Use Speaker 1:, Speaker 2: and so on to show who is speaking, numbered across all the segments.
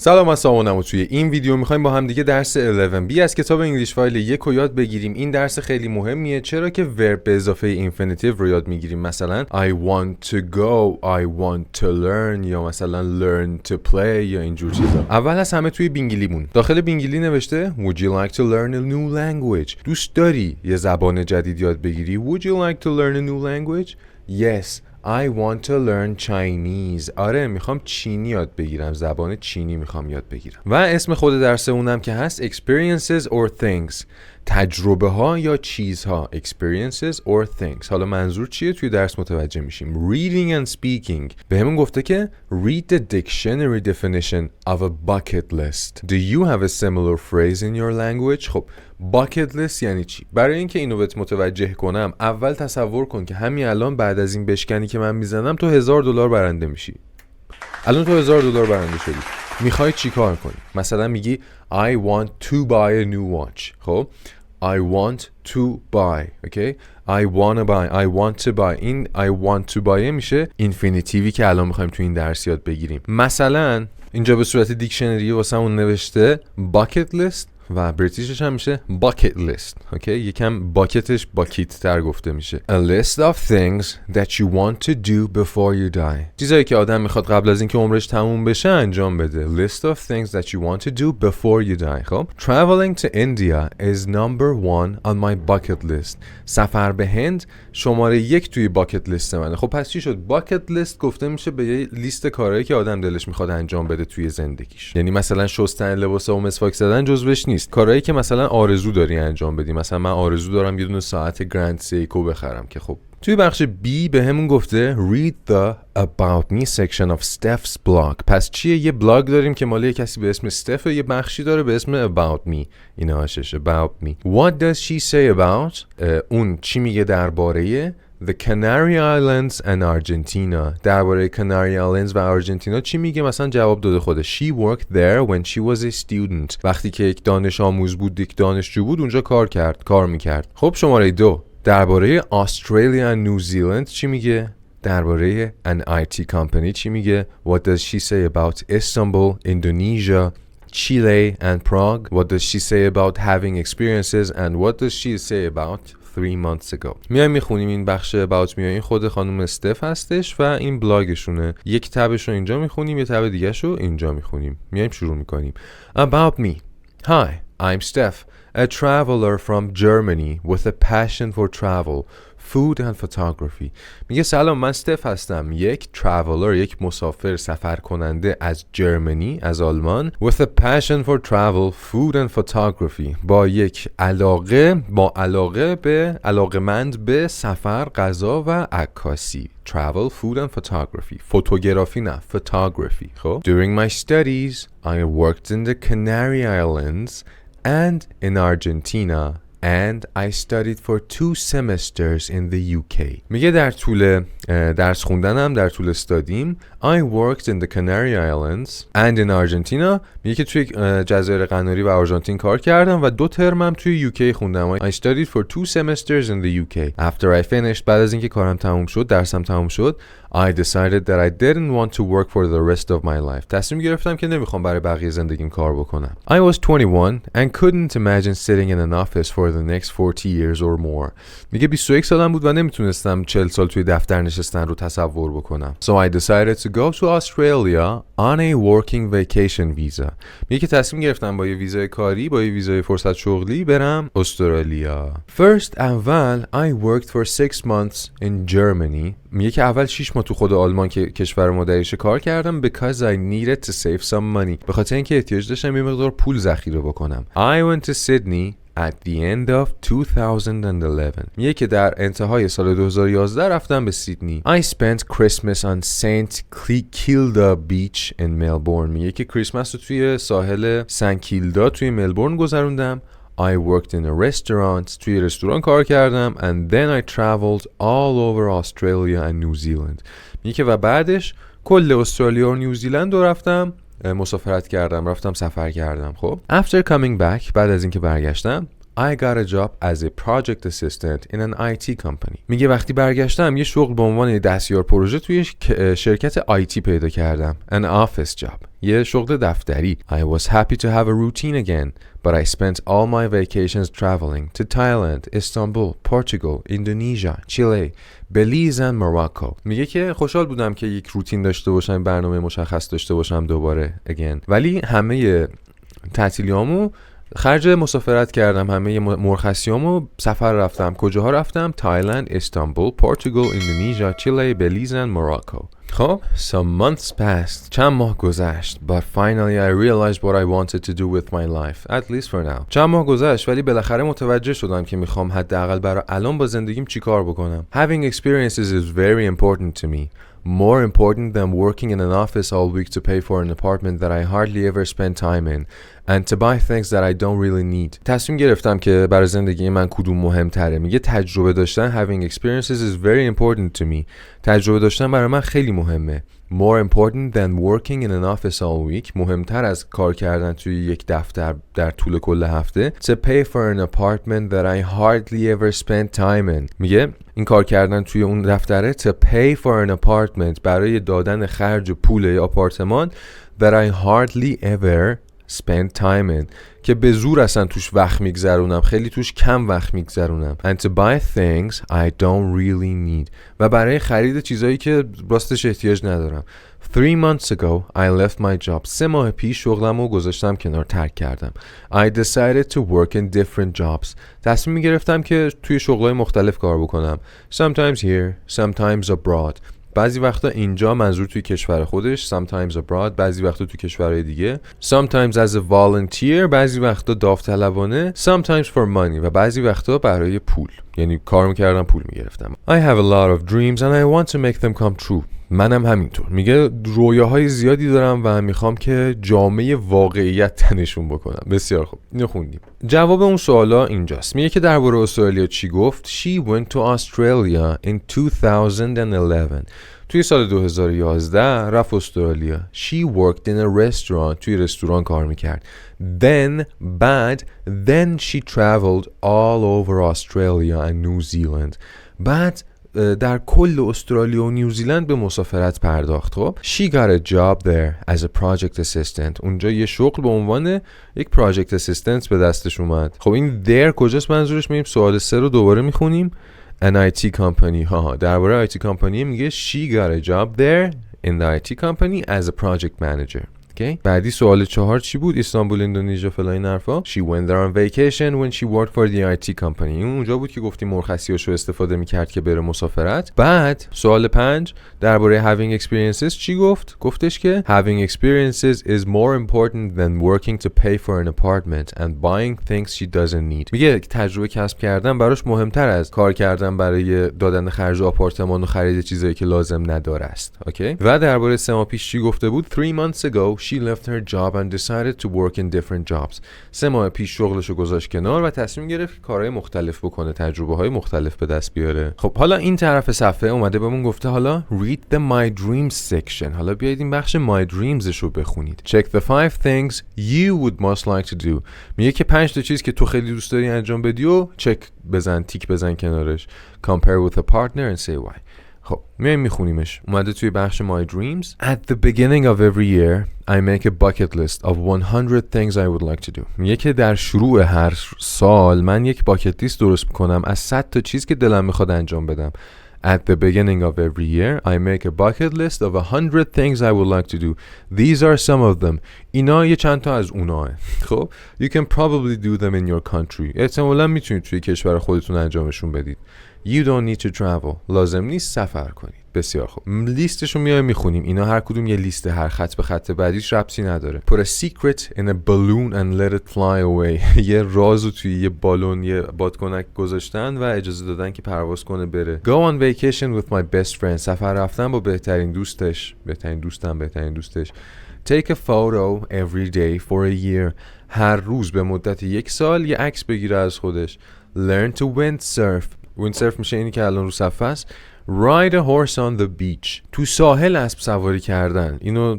Speaker 1: سلام، من سامانم و توی این ویدیو میخوایم با هم دیگه درس 11B از کتاب انگلیش فایل 1 رو یاد بگیریم. این درس خیلی مهمیه، چرا که ورب به اضافه اینفینیتیو رو یاد میگیریم. مثلا I want to go, I want to learn، یا مثلا learn to play، یا اینجور چیزا. اول از همه توی بینگلیمون داخل بینگلی نوشته Would you like to learn a new language؟ دوست داری یه زبان جدید یاد بگیری؟ Would you like to learn a new language؟ Yes, I want to learn Chinese. آره، میخوام چینی یاد بگیرم، زبان چینی میخوام یاد بگیرم. و اسم خود درس اونم که هست experiences or things، تجربه ها یا چیزها. experiences or things. حالا منظور چیه؟ توی درس متوجه میشیم. reading and speaking، به همون گفته که read the dictionary definition of a bucket list. Do you have a similar phrase in your language؟ خب bucket list یعنی چی؟ برای اینکه اینو بهت متوجه کنم، اول تصور کن که همین الان بعد از این بشکنی که من میزنم تو $1000 برنده میشی. الان تو $1000 برنده شدی. میخوای چی کار کنی؟ مثلا میگی I want to buy a new watch. خب I want to buy. Okay? I wanna buy. I want to buy. این I want to buy میشه اینفینیتیوی که الان میخوایم تو این درس یاد بگیریم. مثلا اینجا به صورت دیکشنری واسه اون نوشته bucket list و بریتیشش هم میشه bucket list. اوکی؟ یکم باکتش باکیت تر گفته میشه. A list of things that you want to do before you die. چیزایی که آدم میخواد قبل از اینکه عمرش تموم بشه انجام بده. List of things that you want to do before you die. خب traveling to India is number 1 on my bucket list. سفر به هند شماره 1 توی باکت لیست منه. خب پس چی شد؟ باکت لیست گفته میشه به یه لیست کارهایی که آدم دلش میخواد انجام بده توی زندگیش. یعنی مثلا شستن لباس و مسواک زدن جزوش نیست. کارهایی که مثلا آرزو داری انجام بدی. مثلا من آرزو دارم یه دونه ساعت گرند سیکو بخرم که خب توی بخش B به همون گفته read the about me section of Steph's blog. پس چیه؟ یه بلاگ داریم که مال کسی به اسم استف، یه بخشی داره به اسم about me. اینا هاشش about me. What does she say about؟ اون چی میگه درباره The Canary Islands and Argentina. درباره Canary Islands و آرژانتینا چی میگه؟ مثلا جواب داده خودش. She worked there when she was a student. وقتی که یک دانش آموز بود، یک دانشجو بود، اونجا کار میکرد. خب شماره 2 درباره استرالیا و نیوزیلند چی میگه؟ درباره an IT company چی میگه؟ What does she say about Istanbul, Indonesia, Chile and Prague? What does she say about having experiences and what does she say about 3 months ago. میایم میخونیم این بخش about me. این خود خانم استف هستش و این بلاگشونه. یک تبش رو اینجا میخونیم، یه تب دیگه رو اینجا میخونیم. میایم شروع میکنیم. About me. Hi, I'm Steph, a traveler from Germany with a passion for travel, food and photography. میگه سلام، من استف هستم، یک traveler، یک مسافر سفر کننده از جرمنی، از آلمان، with a passion for travel, food and photography، با یک علاقمند به سفر، غذا و عکاسی. Travel, food and photography. فوتوگرافی نه، photography. خب During my studies, I worked in the Canary Islands and in Argentina. And I studied for 2 semesters in the UK. میگه در طول درس خوندنم، در طول استادیم I worked in the Canary Islands and in Argentina. میگه که توی جزایر قناری و آرژانتین کار کردم و 2 ترمم توی UK خوندم. I studied for 2 semesters in the UK. After I finished، بعد از اینکه کارم تموم شد، درسم تموم شد، I decided that I didn't want to work for the rest of my life. تصمیم گرفتم که نمیخوام برای بقیه زندگیم کار بکنم. I was 21 and couldn't imagine sitting in an office for the next 40 years or more. میگه 21 سالم بود و نمیتونستم 40 سال توی دفتر نشستن رو تصور بکنم. So I decided to go to Australia on a working vacation visa. میگه که تصمیم گرفتم با یه ویزای کاری، با یه ویزای فرصت شغلی برم استرالیا. First اول I worked for 6 months in Germany. میگه که اول 6 ماه تو خود آلمان که کشور مادریشه کار کردم because I needed to save some money. به خاطر اینکه احتیاج داشتم یه مقدار پول ذخیره بکنم. I went to Sydney at the end of 2011. میگه که در انتهای سال 2011 رفتم به سیدنی. I spent Christmas on St. Kilda Beach in Melbourne. میگه که کریسمس رو توی ساحل سن کیلدا توی ملبورن گذروندم. I worked in a restaurant. توی رستوران کار کردم. And then I traveled all over Australia and New Zealand. میگه که و بعدش کل استرالیا و نیوزیلند رو رفتم مسافرت کردم، رفتم سفر کردم. خب After coming back، بعد از اینکه برگشتم، I got a job as a project assistant in an IT company. میگه وقتی برگشتم یه شغل به عنوان دستیار پروژه توی شرکت آیتی پیدا کردم. An office job. یه شغل دفتری. I was happy to have a routine again, but I spent all my vacations traveling to Thailand, Istanbul, Portugal, Indonesia, Chile, Belize and Morocco. میگه که خوشحال بودم که یک روتین داشته باشم، برنامه مشخص داشته باشم دوباره again. ولی همه تعطیلیامو خرج مسافرت کردم، همه مرخصیامو سفر رفتم. کجاها رفتم؟ تایلند، استانبول، پورتوگال، اندونزیا، چیله، بلیز و موراکو. خب some months passed. چند ماه گذشت. But finally I realized what I wanted to do with my life, at least for now. چند ماه گذشت ولی بالاخره متوجه شدم که میخوام حداقل برای الان با زندگیم چیکار بکنم. Having experiences is very important to me. More important than working in an office all week to pay for an apartment that I hardly ever spend time in and to buy things that I don't really need. تصمیم گرفتم که برای زندگی من کدوم مهمتره. میگه تجربه داشتن having experiences is very important to me. تجربه داشتن برای من خیلی مهمه. More important than working in an office all week. مهمتر از کار کردن توی یک دفتر در طول کل هفته. To pay for an apartment that I hardly ever spend time in. میگه این کار کردن توی اون دفتره to pay for an apartment برای دادن خرج پول آپارتمان that I hardly ever spend time in که به زور اصلا توش وقت میگذرونم، خیلی توش کم وقت میگذرونم. And to buy things I don't really need و برای خرید چیزایی که راستش احتیاج ندارم. 3 months ago I left my job. 3 ماه پیش شغلمو گذاشتم کنار، ترک کردم. I decided to work in different jobs. تصمیم گرفتم که توی شغلای مختلف کار بکنم. Sometimes here, sometimes abroad. بعضی وقتا اینجا منظور توی کشور خودش، sometimes abroad، بعضی وقتا توی کشورهای دیگه، sometimes as a volunteer، بعضی وقتا داوطلبانه، sometimes for money و بعضی وقتا برای پول، یعنی کار میکردم پول میگرفتم. I have a lot of dreams and I want to make them come true. منم همینطور. میگه رویاهای زیادی دارم و میخوام که جامعه واقعیت تنشون بکنم. بسیار خوب، اینو خوندیم. جواب اون سوالا اینجاست. میگه که درباره استرالیا چی گفت؟ She went to Australia in 2011. توی سال 2011 رفت استرالیا. She worked in a restaurant. توی رستوران کار میکرد. Then she traveled all over Australia and New Zealand. بعد در کل استرالیا و نیوزیلند به مسافرت پرداخت. خب she got a job there as a project assistant. اونجا یه شغل به عنوان یک project assistant به دستش اومد. خب این there کجاست منظورش؟ میگیم سوال 3 رو دوباره میخونیم. an IT company. درباره IT company میگه she got a job there in the IT company as a project manager. Okay. بعدی سوال 4 چی بود؟ استانبول، اندونزیا، فلان این حرفا. She went there on vacation when she worked for the IT company. این اونجا بود که گفتیم مرخصیاشو استفاده میکرد که بره مسافرت. بعد سوال 5 درباره having experiences چی گفت؟ گفتش که having experiences is more important than working to pay for an apartment and buying things she doesn't need. میگه تجربه کسب کردن براش مهمتر از کار کردن برای دادن خرج آپارتمان و خرید چیزایی که لازم نداره است. اوکی. و درباره 3 ماه پیش چی گفته بود؟ 3 months ago she left her job and decided to work in different jobs. 3 ماه پیش شغلشو گذاشت کنار و تصمیم گرفت کارهای مختلف بکنه، تجربه‌های مختلف به دست بیاره. خب حالا این طرف صفحه اومده بهمون گفته حالا read the my dreams section. حالا بیایید این بخش my dreams رو بخونید. Check the 5 things you would most like to do. میگه که 5 تا چیز که تو خیلی دوست داری انجام بدی و چک بزن، تیک بزن کنارش. Compare with a partner and say why. خب میایم میخونیمش. اومده توی بخش My Dreams. At the beginning of every year I make a bucket list of 100 things I would like to do. میگه که در شروع هر سال من یک باکت لیست درست میکنم از 100 تا چیز که دلم میخواد انجام بدم. At the beginning of every year I make a bucket list of 100 things I would like to do. These are some of them. اینا یه چند تا از اوناه. خب You can probably do them in your country. احتمالاً میتونید توی کشور خودتون انجامشون بدید. You don't need to travel. لازم نیست سفر کنید. بسیار خوب. لیستشو میایم میخونیم. اینا هر کدوم یه لیسته، هر خط به خط بعدیش ربطی نداره. Put a secret in a balloon and let it fly away. یه رازو توی یه بالون، یه بادکنک گذاشتن و اجازه دادن که پرواز کنه بره. Go on vacation with my best friend. سفر رفتن با بهترین دوستش. بهترین دوستش. Take a photo every day for a year. هر روز به مدت 1 سال یه عکس بگیره از خودش. Learn to windsurf. windsurf میشه اینی که الان رو صفحه است. ride a horse on the beach. تو ساحل اسب سواری کردن. اینو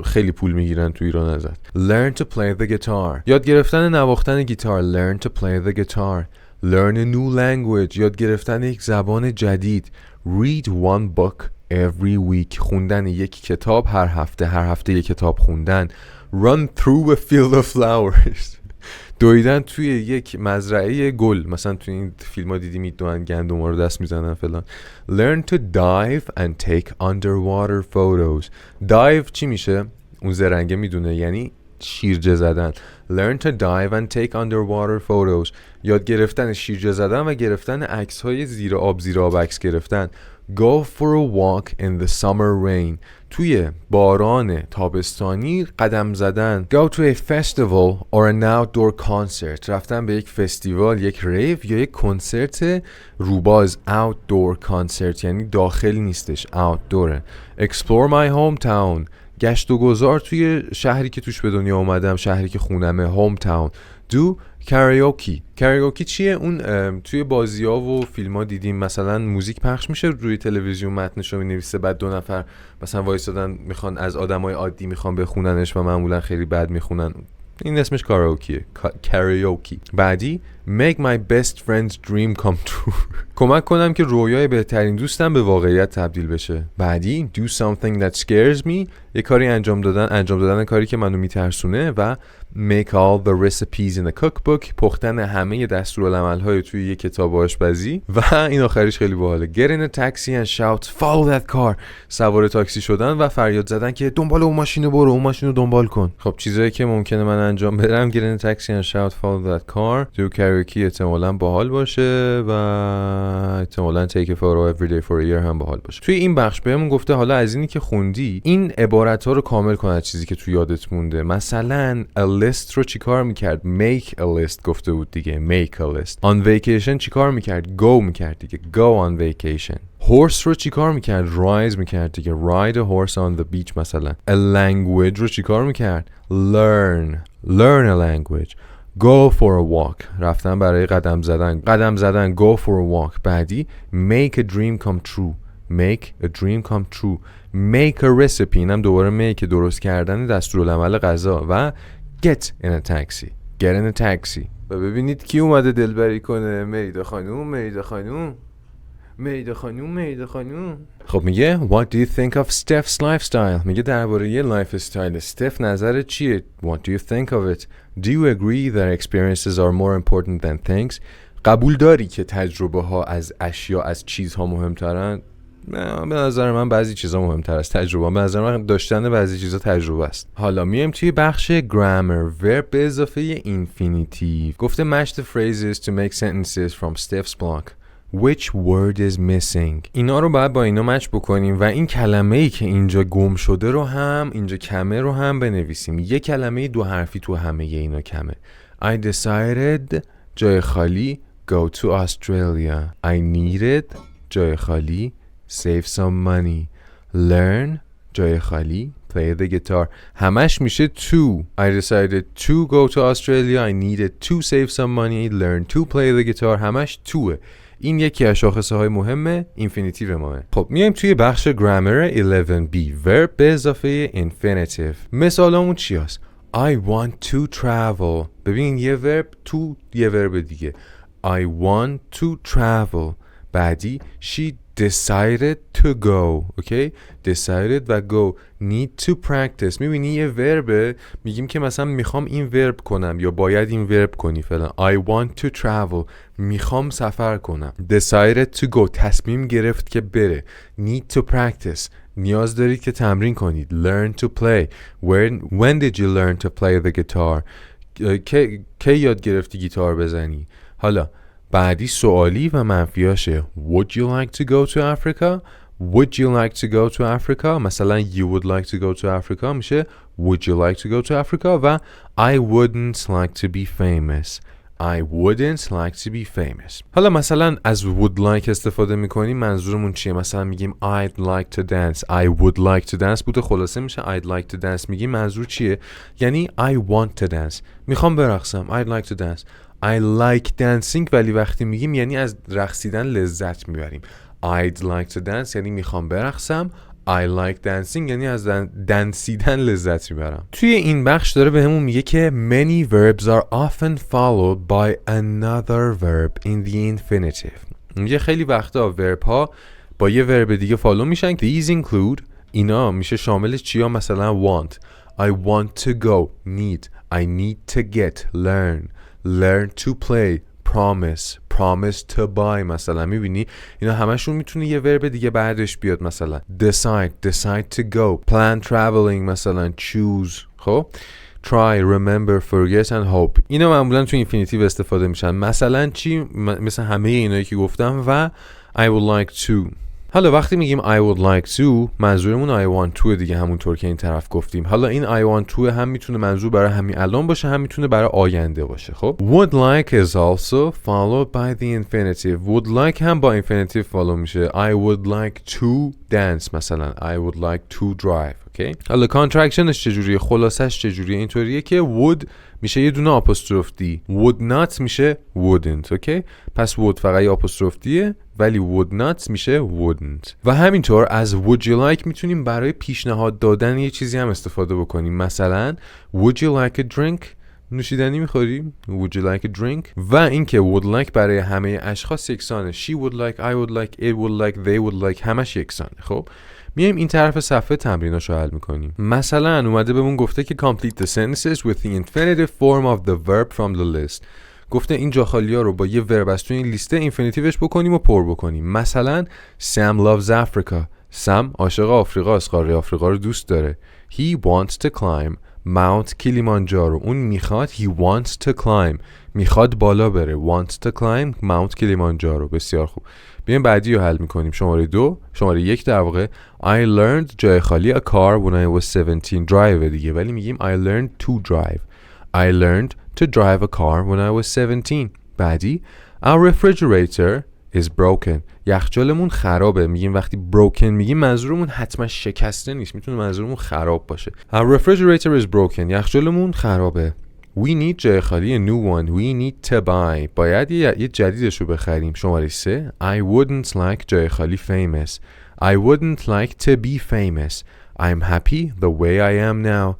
Speaker 1: خیلی پول میگیرن تو ایران ازت. learn to play the guitar. یاد گرفتن نواختن گیتار. learn to play the guitar. learn a new language. یاد گرفتن یک زبان جدید. read one book every week. خوندن یک کتاب هر هفته یک کتاب خوندن. run through a field of flowers. دویدن توی یک مزرعه گل. مثلا توی این فیلم ها دیدی میدونن گندم رو دست میزنن فلان. learn to dive and take underwater photos. dive چی میشه؟ اون زرنگه میدونه، یعنی شیرجه زدن. learn to dive and take underwater photos. یاد گرفتن شیرجه زدن و گرفتن عکس های زیر آب عکس گرفتن. go for a walk in the summer rain. توی باران تابستانی قدم زدن. go to a festival or an outdoor concert. رفتن به یک فستیوال، یک ریو یا یک کنسرت روباز. outdoor concert یعنی داخل نیستش، outdoor. explore my hometown. گشت و گذار توی شهری که توش به دنیا اومدم، شهری که خونمه، hometown. do karaoke چیه؟ اون توی بازی‌ها و فیلم‌ها دیدیم مثلا موزیک پخش میشه روی تلویزیون، متنشو می‌نویسه، بعد دو نفر مثلا وایسادن میخوان از آدمای عادی میخوان بخوننش و معمولا خیلی بد میخونن. این اسمش کاراوکی. بعدی make my best friend's dream come true. کمک کنم که رویای بهترین دوستم به واقعیت تبدیل بشه. بعدی do something that scares me. یه کاری انجام دادن کاری که منو میترسونه. و make all the recipes in the cookbook. پختن همه دستورالعمل‌های توی یه کتاب آشپزی. و این آخریش خیلی باحاله. get in a taxi and shout follow that car. سوار تاکسی شدن و فریاد زدن که دنبال اون ماشینو برو، اون ماشینو دنبال کن. خب چیزایی که ممکنه من انجام بدم: get in a taxi and shout follow that car. do karaoke احتمالاً باحال باشه و احتمالاً take a photo every day for a year هم باحال باشه. توی این بخش بهمون گفته حالا از اینی که خوندی این عبارت‌ها رو کامل کن از چیزی که تو یادت مونده. مثلا a list رو چیکار می‌کرد؟ make a list گفته بود دیگه، make a list. on vacation چیکار می‌کرد؟ go می‌کرد دیگه، go on vacation. horse رو چیکار می‌کرد؟ ride می‌کرد دیگه، ride a horse on the beach مثلا. a language رو چیکار می‌کرد؟ learn a language. go for a walk رفتن برای قدم زدن go for a walk. بعدی make a dream come true. make a recipe اینم دوباره make درست کردن دستورالعمل غذا. و get in a taxi. و ببینید کی اومده دلبری کنه. مریده خانوم. خب میگه what do you think of Steph's lifestyle. میگه درباره یه لایف استایل استف نظرت چیه؟ what do you think of it. do you agree that experiences are more important than things. قبول داری که تجربه ها از اشیا، از چیزها مهمترن؟ به نظر من بعضی چیزا مهمتر از تجربه. به نظر من داشتن بعضی چیزا تجربه است. حالا میایم توی بخش گرامر. ورب به اضافه اینفینیتیو. گفته match the phrases to make sentences from Steph's block. Which word is missing. اینا رو باید با اینا مچ بکنیم و این کلمه‌ای که اینجا گم شده رو هم، اینجا کمه رو هم بنویسیم. یه کلمه دو حرفی تو همه اینا کمه. I decided جای خالی go to Australia. I needed جای خالی save some money. learn جای خالی play the guitar. همش میشه to. I decided to go to Australia. I needed to save some money. learn to play the guitar. همش toه. این یکی از شاخصه های مهمه اینفینیتیو ماه. خب میایم توی بخش گرامر 11b. ورب به اضافه اینفینیتیو. مثالامون چی هست؟ I want to travel. ببین یه ورب تو یه ورب دیگه. I want to travel. بعدی she decided to go. okay? decided و go. need to practice. میبینی یه وربه، میگیم که مثلا میخوام این ورب کنم یا باید این ورب کنی فلان. I want to travel. میخوام سفر کنم. decided to go. تصمیم گرفت که بره. need to practice. نیاز دارید که تمرین کنید. learn to play. When did you learn to play the guitar. کی یاد گرفتی گیتار بزنی. حالا بعدی سوالی و منفیاشه. Would you like to go to Africa? Would you like to go to Africa? مثلا you would like to go to Africa میشه Would you like to go to Africa? و I wouldn't like to be famous. I wouldn't like to be famous. حالا مثلا از would like استفاده میکنیم منظورمون چیه؟ مثلا میگیم I'd like to dance. I would like to dance بوده خلاصه میشه I'd like to dance. میگیم منظور چیه؟ یعنی I want to dance. میخوام برقصم. I'd like to dance. I like dancing ولی وقتی میگیم یعنی از رقصیدن لذت میبریم. I'd like to dance یعنی میخوام برقصم. I like dancing یعنی از دنسیدن لذت میبرم. توی این بخش داره بهمون میگه که many verbs are often followed by another verb in the infinitive. میگه خیلی وقتا ورب ها با یه ورب دیگه فالو میشن. These include اینا میشه شامل چیا؟ مثلا want I want to go, need I need to get, learn to play, promise to buy. مثلا میبینی اینا همشون میتونه یه ورب دیگه بعدش بیاد. مثلا decide to go, plan traveling مثلا choose. خب try, remember, forget and hope اینا معمولا تو اینفینیتیو استفاده میشن. مثلا چی؟ مثل همه اینایی که گفتم و I would like to. حالا وقتی میگیم I would like to منظورمون I want to دیگه، همونطور که این طرف گفتیم. حالا این I want to هم میتونه منظور برای همین الان باشه، هم میتونه برای آینده باشه. خب would like is also followed by the infinitive. would like هم با infinitive فالو میشه. I would like to dance مثلا I would like to drive. okay. حالا کانترکشنش چجوریه؟ خلاصش چجوریه؟ اینطوریه که would میشه یه دونه آپوستروف دی، would not میشه wouldn't. اوکی پس would فقط یه آپوستروف دیه، ولی would not میشه wouldn't. و همینطور از would you like میتونیم برای پیشنهاد دادن یه چیزی هم استفاده بکنیم. مثلا would you like a drink؟ نوشیدنی میخوری؟ would you like a drink؟ و اینکه would like برای همه اشخاص یکسانه. she would like, I would like, it would like, they would like همش یکسانه. خب میایم این طرف صفحه تمریناشو حل میکنیم. مثلا اومده بهمون گفته که complete the sentences with the infinitive form of the verb from the list. گفته این جا خالی ها رو با یه ورب از توی این لیست اینفینیتیوش بکنیم و پر بکنیم. مثلا Sam loves Africa. سم عاشق آفریقاست، قاره آفریقا رو دوست داره. He wants to climb Mount Kilimanjaro. اون میخواد he wants to climb میخواد بالا بره. wants to climb Mount Kilimanjaro. بسیار خوب. بیایم بعدی رو حل میکنیم. شماره 1 در واقع I learned جای خالی a car when I was 17 drive دیگه، ولی میگیم I learned to drive. I learned to drive a car when I was 17. بعدی our refrigerator is broken. یخچالمون خرابه. میگیم وقتی broken میگیم منظورمون حتما شکسته نیست، میتونه منظورمون خراب باشه. Our refrigerator is broken. یخچالمون خرابه. We need جای خالی a new one. We need to buy. باید یه جدیدش رو بخریم. شماره 3 I wouldn't like جای خالی famous. I wouldn't like to be famous. I'm happy the way I am now.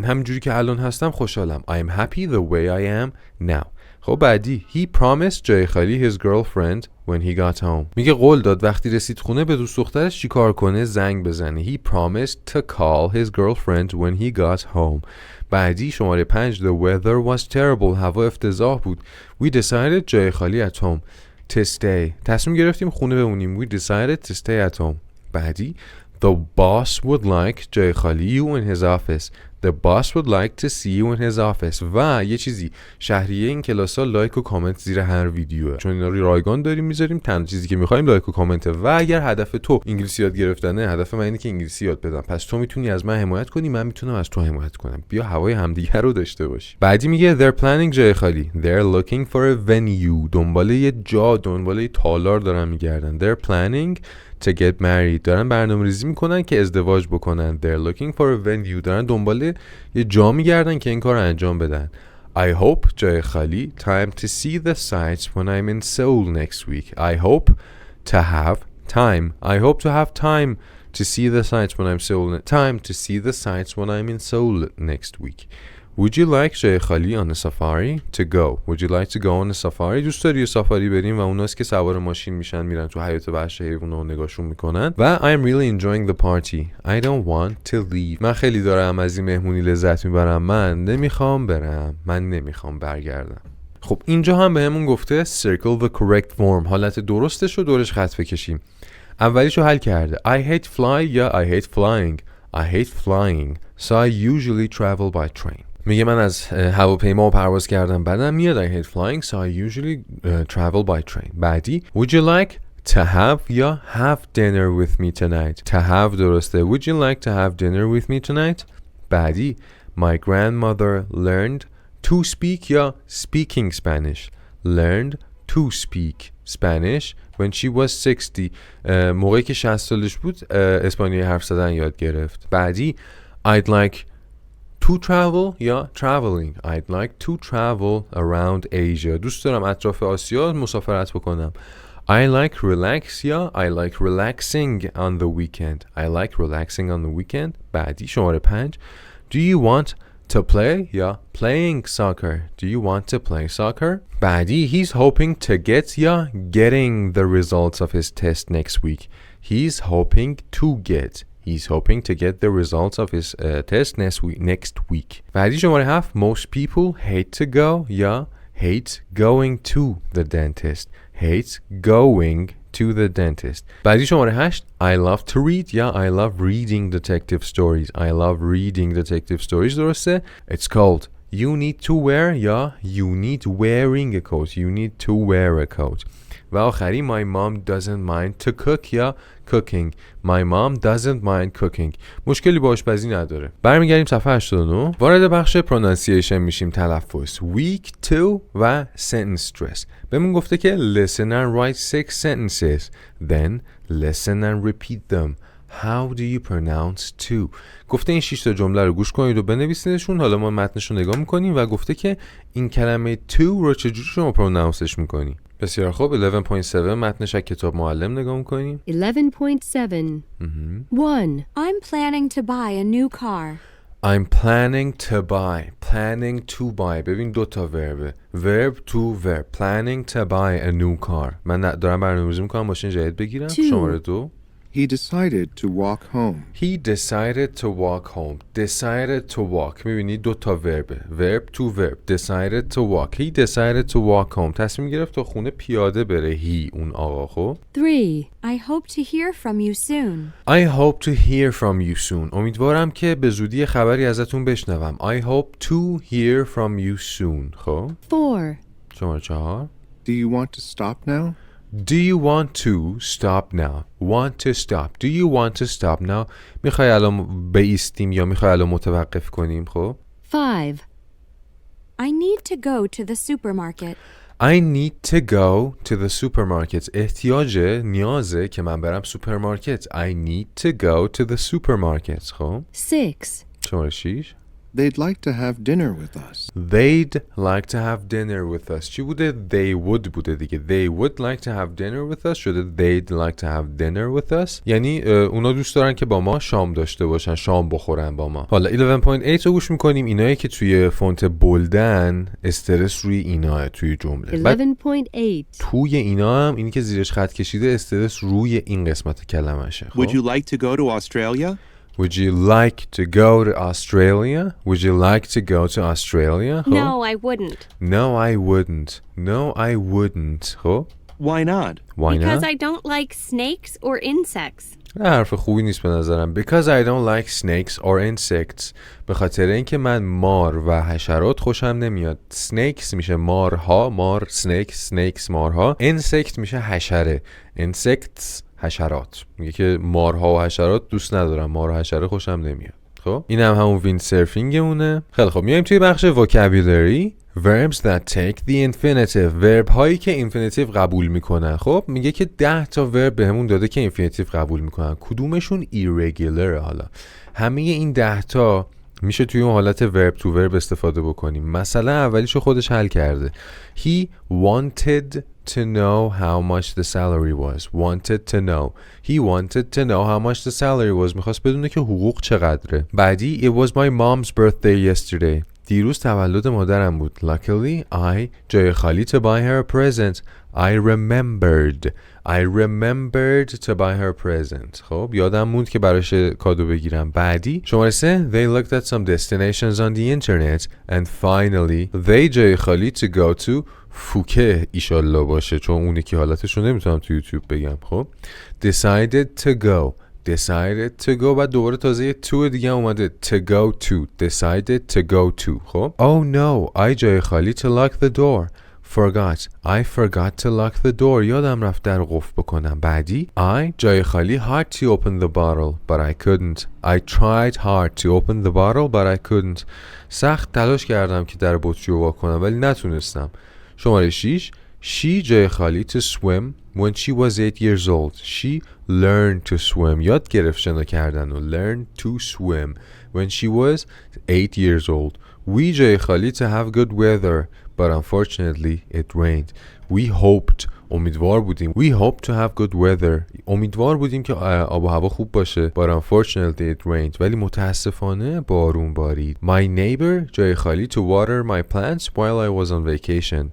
Speaker 1: همینجوری که الان هستم خوشحالم. I'm happy the way I am now. خب بعدی he promised جای خالی his girlfriend when he got home. میگه قول داد وقتی رسید خونه به دوست دخترش چیکار کنه؟ زنگ بزنه. He promised to call his girlfriend when he got home. بعدی شماره 5 the weather was terrible. هوا افتضاح بود. We decided جای خالی at home to stay. تصمیم گرفتیم خونه بمونیم. We decided to stay at home. بعدی the boss would like جای خالی you in his office. The boss would like to see you in his office. و یه چیزی شهریه این کلاس ها لایک و کامنت زیر هر ویدیوه، چون اینا رو رایگان داریم میذاریم. تنها چیزی که میخوایم لایک و کامنته. و اگر هدف تو انگلیسی یاد گرفتنه، هدف من اینه که انگلیسی یاد بدم، پس تو میتونی از من حمایت کنی، من میتونم از تو حمایت کنم. بیا هوای همدیگه رو داشته باشی. بعدی میگه they're planning جای خالی they're looking for a venue. دنبال یه جا، دنبال یه تالار دارن میگردن. They're planning to get married. دارن برنامه‌ریزی میکنن که ازدواج بکنن. They're looking for a venue. dارن دنبال یه جا میگردن که این کار رو انجام بدن. I hope جای خالی time to see the sights when I'm in Seoul next week. I hope to have time. I hope to have time to see the sights when I'm Seoul. Time to see the sights when I'm in Seoul next week. Would you like جای خالی on a safari to go. Would you like to go on a safari. دوست داری یه سافاری بریم و اوناست که سوار ماشین میشن میرن تو حیات وحش حیوونا و نگاهشون میکنن. و I'm really enjoying the party. I don't want to leave. من خیلی دارم از این مهمونی لذت میبرم. من نمیخوام برم. من نمیخوام برگردم. خب اینجا هم بهمون گفته circle the correct form. حالت درستش رو دورش خط بکشیم. اولیشو حل کرده. I hate fly یا I hate flying. I hate flying. So I usually travel by train. میگه من از هواپیما پرواز کردم بدم میاد. I hate flying so I usually travel by train. بعدی would you like to have یا have dinner with me tonight. to have درسته. would you like to have dinner with me tonight. بعدی my grandmother learned to speak یا speaking Spanish. learned to speak Spanish when she was 60. موقعی که 60 سالش بود اسپانیایی حرف زدن یاد گرفت. بعدی I'd like to travel یا traveling. I'd like to travel around Asia. دوست دارم اطراف آسیا مسافرت بکنم. I like relax یا I like relaxing on the weekend. I like relaxing on the weekend. بعدی شماره 5. Do you want to play یا playing soccer. Do you want to play soccer? بعدی he's hoping to get یا getting the results of his test next week. He's hoping to get. He's hoping to get the results of his test next week. بعدی شماره 7. Most people hate to go یا hate going to the dentist. Hate going to the dentist. بعدی شماره 8. I love to read یا I love reading detective stories. I love reading detective stories. درسته؟ It's called you need to wear یا you need wearing a coat. You need to wear a coat. و آخری my mom doesn't mind to cook یا cooking. My mom doesn't mind cooking. مشکلی با آشپزی نداره. برمیگردیم صفحه 89. وارد بخش pronunciation میشیم. تلفظ week 2 و sentence stress. بهمون گفته که listen and write 6 sentences. Then listen and repeat them. How do you pronounce to? گفته این 6 تا جمله رو گوش کنید و بنویسیدشون. حالا ما متنش رو نگاه میکنیم و گفته که این کلمه to رو چجوری شما پرونانسش میکنی. بسیار خوب. 11.7 متنش از کتاب معلم نگاه میکنیم.
Speaker 2: 11.7 1. I'm planning to buy a new car.
Speaker 1: I'm planning to buy. Planning to buy. ببین 2 تا وربه. Verb to verb. Planning to buy a new car. من دارم برنامه‌ریزی میکنم ماشین جدید بگیرم. شماره 2.
Speaker 3: He decided to walk home.
Speaker 1: He decided to walk home. Decided to walk. میبینی 2 تا وربه. Verb to verb. Decided to walk. He decided to walk home. تصمیم گرفت تا خونه پیاده بره. He اون آقا. خب
Speaker 2: 3. I hope to hear from you soon.
Speaker 1: I hope to hear from you soon. امیدوارم که به زودی خبری ازتون بشنوم. I hope to hear from you soon. خب
Speaker 2: 4.
Speaker 1: شماره 4.
Speaker 3: Do you want to stop now?
Speaker 1: Do you want to stop now? Want to stop. Do you want to stop now? میخوای الان بایستیم یا میخوای الان متوقف کنیم؟ خب
Speaker 2: 5. I need to go to the supermarket.
Speaker 1: I need to go to the supermarket. نیازه که من برم سوپرمارکت. I need to go to the supermarket. خب
Speaker 2: 6.
Speaker 1: شماره 6.
Speaker 3: They'd like to have dinner with us.
Speaker 1: They'd like to have dinner with us. چی بوده؟ They would بوده دیگه. They would like to have dinner with us شده they'd like to have dinner with us. یعنی اونا دوست دارن که با ما شام داشته باشن، شام بخورن با ما. حالا 11.8 رو گوش میکنیم. اینایی که توی فونت بولدن استرس روی اینا توی جمله.
Speaker 2: 11.8
Speaker 1: توی اینا هم اینی که زیرش خط کشیده استرس روی این قسمت کلمشه.
Speaker 4: Would you like to go to Australia?
Speaker 1: Would you like to go to Australia? Would you like to go to Australia?
Speaker 2: No, I wouldn't.
Speaker 1: No, I wouldn't. No, I wouldn't. خب
Speaker 4: Why not?
Speaker 1: Why
Speaker 2: Because
Speaker 1: not?
Speaker 2: I don't like snakes or insects.
Speaker 1: حرف خوبی نیست به نظرم. Because I don't like snakes or insects. به خاطر اینکه من مار و حشرات خوشم نمیاد. Snakes میشه مارها، مار snakes مارها. Insect میشه حشره. Insects حشرات. میگه که مارها و حشرات دوست ندارم. مار و حشره خوشم نمیاد. خب این هم همون ویند سرفینگمونه. خیلی خب میایم توی بخش vocabulary. Verbs that take the infinitive. verb هایی که infinitive قبول میکنن. خب میگه که 10 تا verb بهمون داده که infinitive قبول میکنن. کدومشون irregular؟ حالا همه این 10 تا میشه توی اون حالت verb to verb استفاده بکنیم. مثلا اولیشو خودش حل کرده. He wanted to know how much the salary was. Wanted to know. He wanted to know how much the salary was. میخواست بدونه که حقوق چقدره. بعدی It was my mom's birthday yesterday. دیروز تولد مادرم بود. Luckily I جای خالی to buy her a present. I remembered to buy her a present. خب یادم موند که براش کادو بگیرم. بعدی شماره 3 They looked at some destinations on the internet and finally they جای خالی to go to فوکه ایشالله باشه چون اونی که حالتشو نمیتونم تو یوتیوب بگم. خب decided to go بعد دوباره تازه تو دیگه اومده to go to. decided to go to. خب oh no I جای خالی to lock the door. I forgot to lock the door. یادم رفت در قفل بکنم. بعدی I جای خالی hard to open the bottle but I couldn't. I tried hard to open the bottle but I couldn't. سخت تلاش کردم که در بطری رو وا کنم ولی نتونستم. شماره 6 She جای خالی to swim when she was 8 years old. She learned to swim. یاد گرفت شنا کردن و learned to swim when she was 8 years old. We جای خالی to have good weather but unfortunately it rained. We hoped امیدوار بودیم. We hoped to have good weather. امیدوار بودیم که آب و هوا خوب باشه. But unfortunately it rained. ولی متاسفانه بارون بارید. My neighbor جای خالی to water my plants while I was on vacation.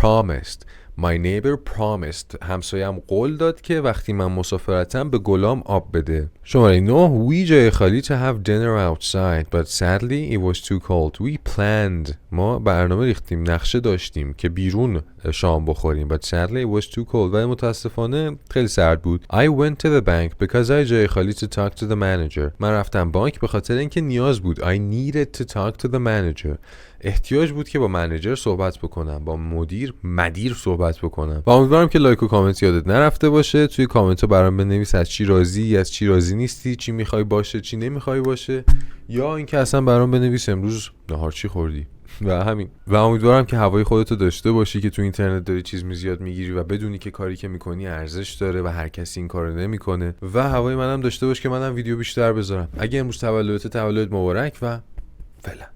Speaker 1: Promised. My neighbor promised. همسایم قول داد که وقتی من مسافرتم به گلام آب بده. شماره 9. We جای خالی to have dinner outside but sadly it was too cold. We planned. ما برنامه ریختیم، نقشه داشتیم که بیرون شام بخوریم but sadly it was too cold. ولی متاسفانه خیلی سرد بود. I went to the bank because I جای خالی to talk to the manager. من رفتم بانک به خاطر اینکه نیاز بود. I needed to talk to the manager. احتیاج بود که با منیجر صحبت بکنم، با مدیر صحبت بکنم. و امیدوارم که لایک و کامنت یادت نرفته باشه. توی کامنت ها برام بنویس از چی راضی، از چی راضی نیستی، چی میخوای باشه، چی نمیخوای باشه، یا اینکه اصلا برام بنویس امروز نهار چی خوردی و همین. و امیدوارم که هوای خودتو داشته باشی که تو اینترنت داری چیز زیاد میگیری و بدونی که کاری که میکنی ارزش داره و هر کسی این کارو نمیکنه. و هوای منم داشته باش که منم ویدیو بیشتر بذارم. اگه امروز تولدت، تولد مبارک و فعلا.